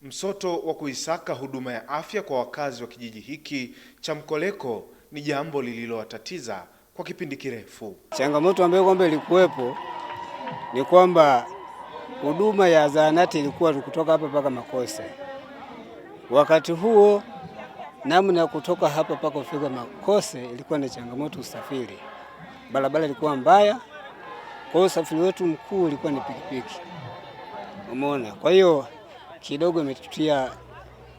Msoto wa kuisaka huduma ya afya kwa wakazi wa kijiji hiki cha Mkoleko ni jambo lililowatatiza kwa kipindi kirefu. Changamoto ambayo kwamba ilikuwepo ni kwamba huduma ya zahanati ilikuwa kutoka hapa mpaka Makose. Wakati huo namna ya kutoka hapa mpaka kufika Makose ilikuwa ni changamoto usafiri. Barabara ilikuwa mbaya, kwa hiyo usafiri wetu mkuu ulikuwa ni pikipiki. Umeona? Kwa hiyo kidogo imetutia,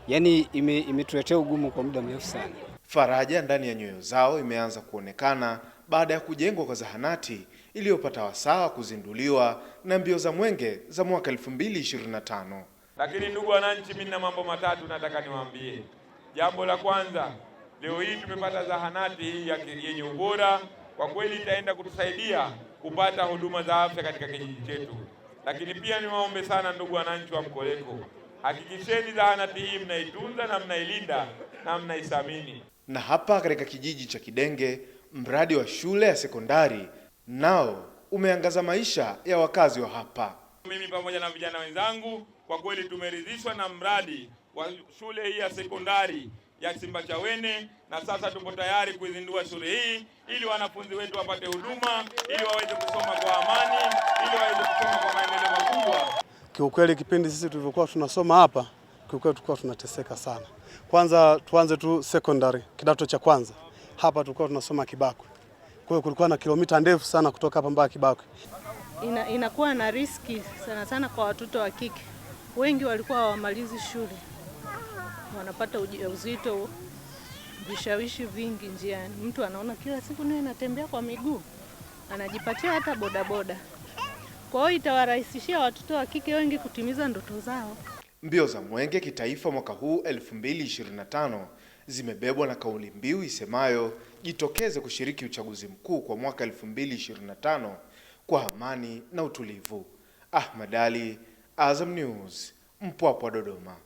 yani imetuletea ugumu kwa muda mrefu sana. Faraja ndani ya nyoyo zao imeanza kuonekana baada ya kujengwa kwa zahanati iliyopata wasaa kuzinduliwa na mbio za mwenge za mwaka 2025. Lakini ndugu wananchi, mimi na mambo matatu nataka niwaambie. Jambo la kwanza, leo hii tumepata zahanati hii yenye ubora, kwa kweli itaenda kutusaidia kupata huduma za afya katika kijiji chetu. Lakini pia niwaombe sana ndugu wananchi wa Mkoleko, hakikisheni zahanati hii mnaitunza na mnailinda na mnaithamini. Na hapa katika kijiji cha Kidenge, mradi wa shule ya sekondari nao umeangaza maisha ya wakazi wa hapa. Mimi pamoja na vijana wenzangu kwa kweli tumeridhishwa na mradi wa shule hii ya sekondari ya Simbachawene, na sasa tuko tayari kuizindua shule hii ili wanafunzi wetu wapate huduma, ili waweze kusoma kwa amani, ili waweze kusoma kwa maendeleo makubwa. Kiukweli kipindi sisi tulivyokuwa tunasoma hapa, kiukweli tulikuwa tunateseka sana. Kwanza tuanze tu secondary, kidato cha kwanza. Hapa tulikuwa tunasoma Kibakwe. Kwa hiyo kulikuwa na kilomita ndefu sana kutoka hapa mpaka Kibakwe. Inakuwa na riski sana sana kwa watoto wa kike. Wengi walikuwa hawamalizi shule. Wanapata ujauzito, vishawishi vingi njiani. Mtu anaona kila siku naye anatembea kwa miguu, anajipatia hata bodaboda. Kwa hiyo itawarahisishia watoto wa kike wengi kutimiza ndoto zao. Mbio za mwenge kitaifa mwaka huu 2025 zimebebwa na kauli mbiu isemayo jitokeze kushiriki uchaguzi mkuu kwa mwaka 2025 kwa amani na utulivu. Ahmad Ali, Azam News, Mpwapwa, Dodoma.